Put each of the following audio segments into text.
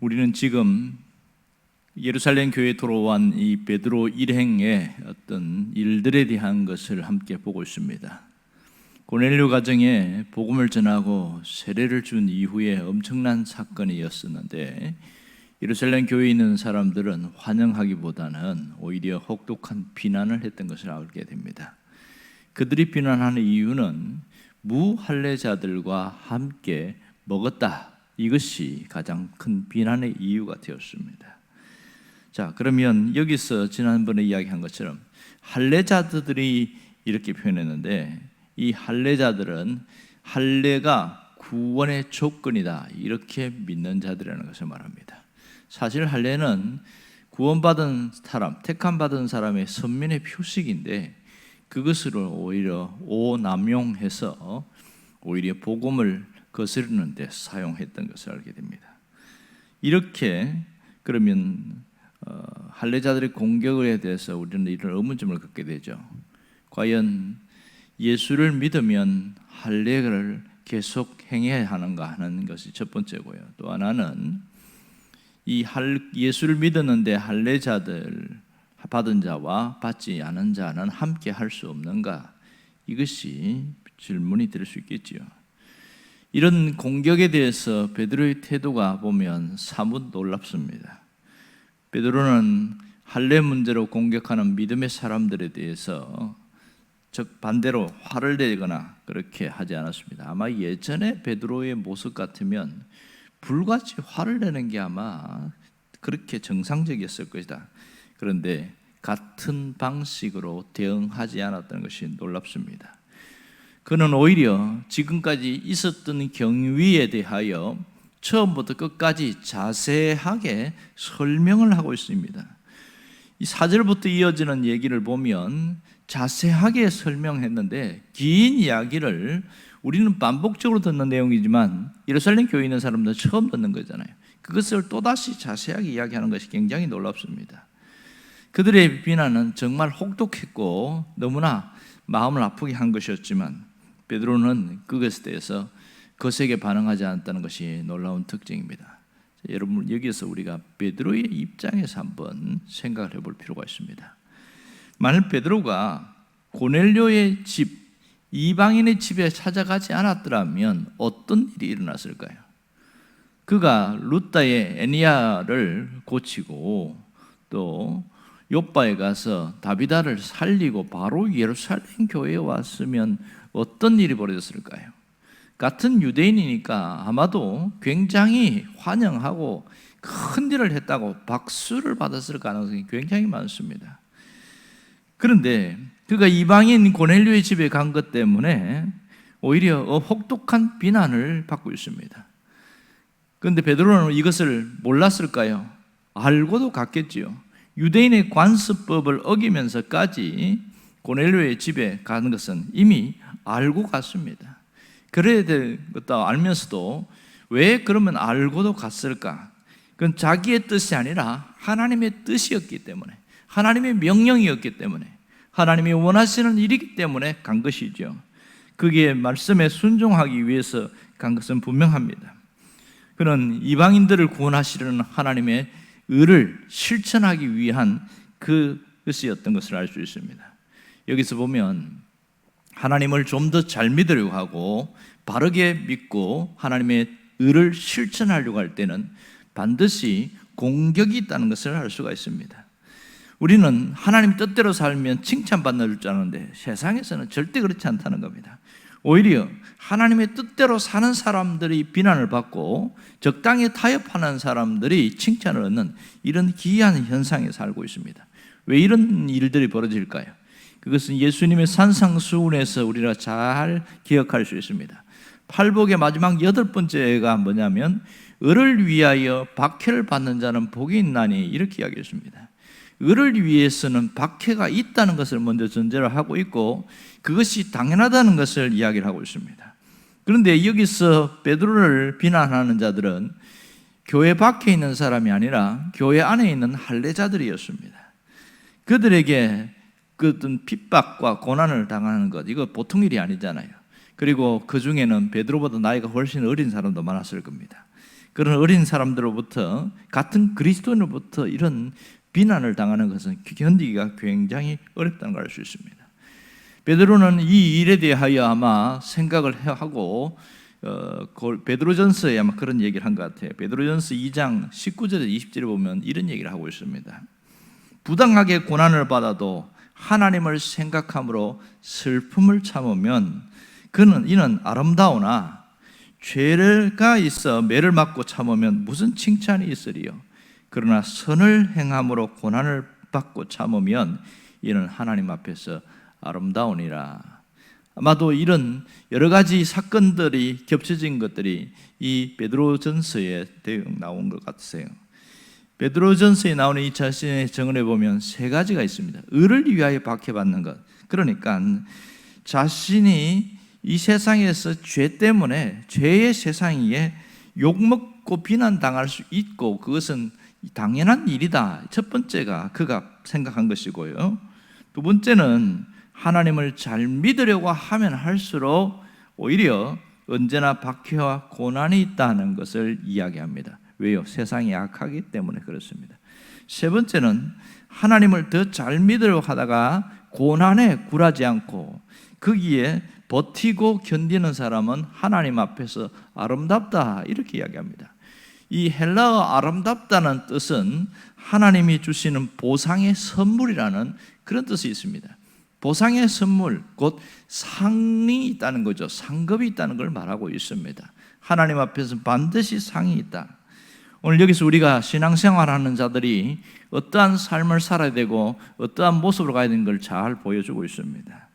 우리는 지금 예루살렘 교회에 돌아온 이 베드로 일행의 어떤 일들에 대한 것을 함께 보고 있습니다. 고넬료 가정에 복음을 전하고 세례를 준 이후에 엄청난 사건이었었는데, 예루살렘 교회에 있는 사람들은 환영하기보다는 오히려 혹독한 비난을 했던 것을 알게 됩니다. 그들이 비난하는 이유는 무할례자들과 함께 먹었다, 이것이 가장 큰 비난의 이유가 되었습니다. 자, 그러면 여기서 지난번에 이야기한 것처럼 할례자들이 이렇게 표현했는데, 이 할례자들은 할례가 구원의 조건이다, 이렇게 믿는 자들이라는 것을 말합니다. 사실 할례는 구원받은 사람, 택함받은 사람의 선민의 표식인데, 그것을 오히려 오남용해서 오히려 복음을 거스르는 데 사용했던 것을 알게 됩니다. 이렇게 그러면 할례자들의 공격에 대해서 우리는 이런 의문점을 갖게 되죠. 과연 예수를 믿으면 할례를 계속 행해야 하는가 하는 것이 첫 번째고요. 또 하나는 이 예수를 믿었는데 할례자들 받은 자와 받지 않은 자는 함께 할 수 없는가? 이것이 질문이 될 수 있겠지요. 이런 공격에 대해서 베드로의 태도가 보면 사뭇 놀랍습니다. 베드로는 할례 문제로 공격하는 믿음의 사람들에 대해서 즉 반대로 화를 내거나 그렇게 하지 않았습니다. 아마 예전에 베드로의 모습 같으면 불같이 화를 내는 게 아마 그렇게 정상적이었을 것이다. 그런데 같은 방식으로 대응하지 않았다는 것이 놀랍습니다. 그는 오히려 지금까지 있었던 경위에 대하여 처음부터 끝까지 자세하게 설명을 하고 있습니다. 이 4절부터 이어지는 얘기를 보면 자세하게 설명했는데, 긴 이야기를 우리는 반복적으로 듣는 내용이지만 예루살렘 교회에 있는 사람들은 처음 듣는 거잖아요. 그것을 또다시 자세하게 이야기하는 것이 굉장히 놀랍습니다. 그들의 비난은 정말 혹독했고 너무나 마음을 아프게 한 것이었지만, 베드로는 그것에 대해서 거세게 반응하지 않았다는 것이 놀라운 특징입니다. 자, 여러분, 여기서 우리가 베드로의 입장에서 한번 생각을 해볼 필요가 있습니다. 만약 베드로가 고넬료의 집, 이방인의 집에 찾아가지 않았더라면 어떤 일이 일어났을까요? 그가 루다의 에니야를 고치고 또 요바에 가서 다비다를 살리고 바로 예루살렘 교회에 왔으면 어떤 일이 벌어졌을까요? 같은 유대인이니까 아마도 굉장히 환영하고 큰 일을 했다고 박수를 받았을 가능성이 굉장히 많습니다. 그런데 그가 이방인 고넬료의 집에 간 것 때문에 오히려 혹독한 비난을 받고 있습니다. 그런데 베드로는 이것을 몰랐을까요? 알고도 갔겠지요. 유대인의 관습법을 어기면서까지 고넬료의 집에 가는 것은 이미 알고 갔습니다. 그래야 될 것도 알면서도 왜 그러면 알고도 갔을까? 그건 자기의 뜻이 아니라 하나님의 뜻이었기 때문에, 하나님의 명령이었기 때문에, 하나님이 원하시는 일이기 때문에 간 것이죠. 그게 말씀에 순종하기 위해서 간 것은 분명합니다. 그는 이방인들을 구원하시려는 하나님의 의를 실천하기 위한 그것이었던 것을 알 수 있습니다. 여기서 보면 하나님을 좀 더 잘 믿으려고 하고 바르게 믿고 하나님의 의를 실천하려고 할 때는 반드시 공격이 있다는 것을 알 수가 있습니다. 우리는 하나님 뜻대로 살면 칭찬받는 줄 아는데 세상에서는 절대 그렇지 않다는 겁니다. 오히려 하나님의 뜻대로 사는 사람들이 비난을 받고 적당히 타협하는 사람들이 칭찬을 얻는 이런 기이한 현상에 살고 있습니다. 왜 이런 일들이 벌어질까요? 그것은 예수님의 산상수훈에서 우리가 잘 기억할 수 있습니다. 팔복의 마지막 8번째가 뭐냐면 의를 위하여 박해를 받는 자는 복이 있나니, 이렇게 이야기했습니다. 의를 위해서는 박해가 있다는 것을 먼저 전제로 하고 있고 그것이 당연하다는 것을 이야기를 하고 있습니다. 그런데 여기서 베드로를 비난하는 자들은 교회 밖에 있는 사람이 아니라 교회 안에 있는 할례자들이었습니다. 그들에게 그 어떤 핍박과 고난을 당하는 것, 이거 보통 일이 아니잖아요. 그리고 그 중에는 베드로보다 나이가 훨씬 어린 사람도 많았을 겁니다. 그런 어린 사람들로부터, 같은 그리스도인으로부터 이런 비난을 당하는 것은 견디기가 굉장히 어렵다는 걸 알 수 있습니다. 베드로는 이 일에 대하여 아마 생각을 하고 베드로전서에 아마 그런 얘기를 한 것 같아요. 베드로전서 2장 19절에서 20절에 보면 이런 얘기를 하고 있습니다. 부당하게 고난을 받아도 하나님을 생각함으로 슬픔을 참으면 이는 아름다우나 죄가 있어 매를 맞고 참으면 무슨 칭찬이 있으리요. 그러나 선을 행함으로 고난을 받고 참으면 이는 하나님 앞에서 아름다우니라. 아마도 이런 여러 가지 사건들이 겹쳐진 것들이 이 베드로전서에 나온 것 같으세요. 베드로전서에 나오는 이 자신의 증언에 보면 세 가지가 있습니다. 의를 위하여 박해받는 것, 그러니까 자신이 이 세상에서 죄 때문에, 죄의 세상에 욕먹고 비난당할 수 있고 그것은 당연한 일이다. 첫 번째가 그가 생각한 것이고요. 두 번째는 하나님을 잘 믿으려고 하면 할수록 오히려 언제나 박해와 고난이 있다는 것을 이야기합니다. 왜요? 세상이 악하기 때문에 그렇습니다. 세 번째는 하나님을 더 잘 믿으려고 하다가 고난에 굴하지 않고 거기에 버티고 견디는 사람은 하나님 앞에서 아름답다, 이렇게 이야기합니다. 이 헬라어 아름답다는 뜻은 하나님이 주시는 보상의 선물이라는 그런 뜻이 있습니다. 보상의 선물, 곧 상이 있다는 거죠. 상급이 있다는 걸 말하고 있습니다. 하나님 앞에서 반드시 상이 있다. 오늘 여기서 우리가 신앙생활하는 자들이 어떠한 삶을 살아야 되고 어떠한 모습으로 가야 되는 걸 잘 보여주고 있습니다.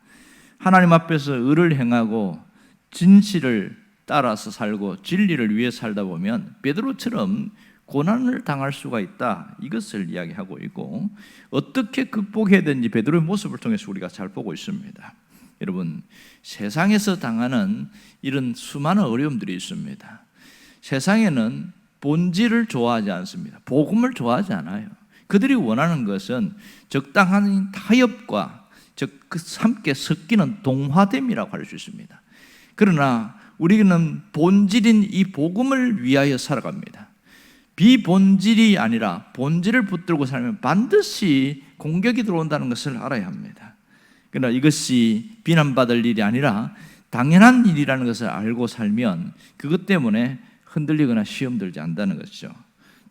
하나님 앞에서 의를 행하고 진실을 따라서 살고 진리를 위해 살다 보면 베드로처럼 고난을 당할 수가 있다, 이것을 이야기하고 있고, 어떻게 극복해야 되는지 베드로의 모습을 통해서 우리가 잘 보고 있습니다. 여러분, 세상에서 당하는 이런 수많은 어려움들이 있습니다. 세상에는 본질을 좋아하지 않습니다. 복음을 좋아하지 않아요. 그들이 원하는 것은 적당한 타협과 함께 섞이는 동화됨이라고 할 수 있습니다. 그러나 우리는 본질인 이 복음을 위하여 살아갑니다. 비본질이 아니라 본질을 붙들고 살면 반드시 공격이 들어온다는 것을 알아야 합니다. 그러나 이것이 비난받을 일이 아니라 당연한 일이라는 것을 알고 살면 그것 때문에 흔들리거나 시험 들지 않는다는 것이죠.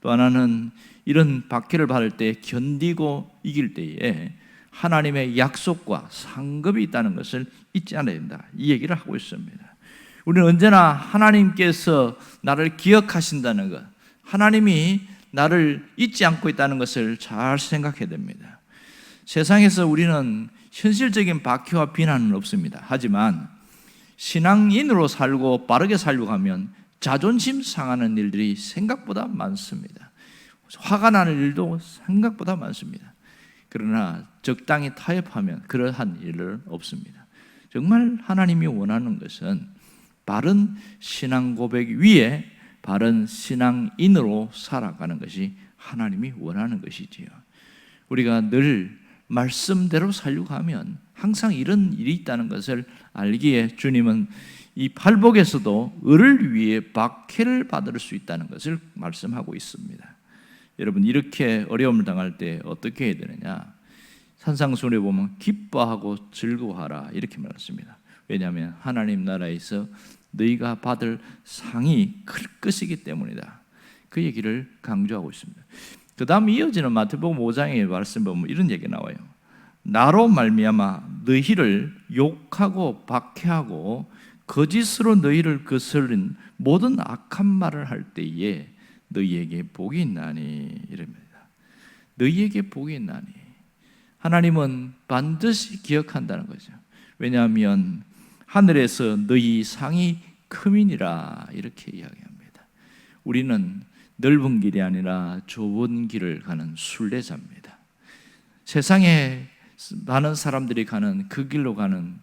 또 하나는 이런 박해를 받을 때 견디고 이길 때에 하나님의 약속과 상급이 있다는 것을 잊지 않아야 된다, 이 얘기를 하고 있습니다. 우리는 언제나 하나님께서 나를 기억하신다는 것, 하나님이 나를 잊지 않고 있다는 것을 잘 생각해야 됩니다. 세상에서 우리는 현실적인 박해와 비난은 없습니다. 하지만 신앙인으로 살고 바르게 살려고 하면 자존심 상하는 일들이 생각보다 많습니다. 화가 나는 일도 생각보다 많습니다. 그러나 적당히 타협하면 그러한 일은 없습니다. 정말 하나님이 원하는 것은 바른 신앙 고백 위에 바른 신앙인으로 살아가는 것이 하나님이 원하는 것이지요. 우리가 늘 말씀대로 살려고 하면 항상 이런 일이 있다는 것을 알기에 주님은 이 팔복에서도 의를 위해 박해를 받을 수 있다는 것을 말씀하고 있습니다. 여러분, 이렇게 어려움을 당할 때 어떻게 해야 되느냐? 산상수훈에 보면 기뻐하고 즐거워하라, 이렇게 말했습니다. 왜냐하면 하나님 나라에서 너희가 받을 상이 클 것이기 때문이다, 그 얘기를 강조하고 있습니다. 그 다음 이어지는 마태복음 5장의 말씀 보면 이런 얘기 나와요. 나로 말미암아 너희를 욕하고 박해하고 거짓으로 너희를 거스른 모든 악한 말을 할 때에 너희에게 복이 있나니, 이럽니다. 너희에게 복이 있나니. 하나님은 반드시 기억한다는 거죠. 왜냐하면 하늘에서 너희 상이 크민이라, 이렇게 이야기합니다. 우리는 넓은 길이 아니라 좁은 길을 가는 순례자입니다. 세상에 많은 사람들이 가는 그 길로 가는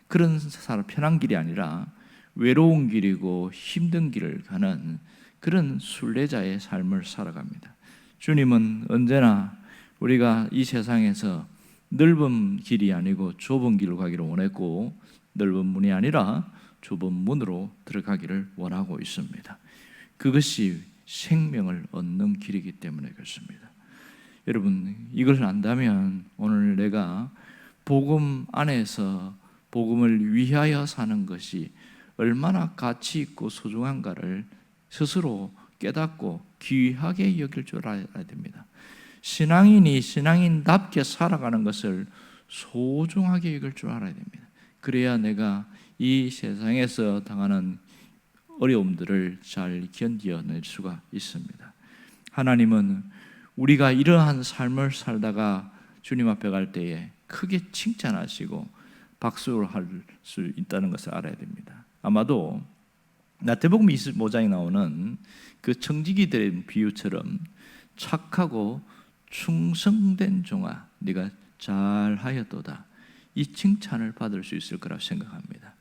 그런 편한 길이 아니라 외로운 길이고 힘든 길을 가는 그런 순례자의 삶을 살아갑니다. 주님은 언제나 우리가 이 세상에서 넓은 길이 아니고 좁은 길로 가기를 원했고, 넓은 문이 아니라 좁은 문으로 들어가기를 원하고 있습니다. 그것이 생명을 얻는 길이기 때문에 그렇습니다. 여러분, 이걸 안다면 오늘 내가 복음 안에서 복음을 위하여 사는 것이 얼마나 가치 있고 소중한가를 스스로 깨닫고 귀하게 여길 줄 알아야 됩니다. 신앙인이 신앙인답게 살아가는 것을 소중하게 여길 줄 알아야 됩니다. 그래야 내가 이 세상에서 당하는 어려움들을 잘 견뎌낼 수가 있습니다. 하나님은 우리가 이러한 삶을 살다가 주님 앞에 갈 때에 크게 칭찬하시고 박수를 할 수 있다는 것을 알아야 됩니다. 아마도 마태복음 25장에 나오는 그 청지기들의 비유처럼 착하고 충성된 종아, 네가 잘하였도다, 이 칭찬을 받을 수 있을 거라고 생각합니다.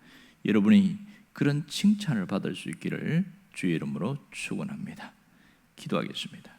여러분이 그런 칭찬을 받을 수 있기를 주의 이름으로 축원합니다. 기도하겠습니다.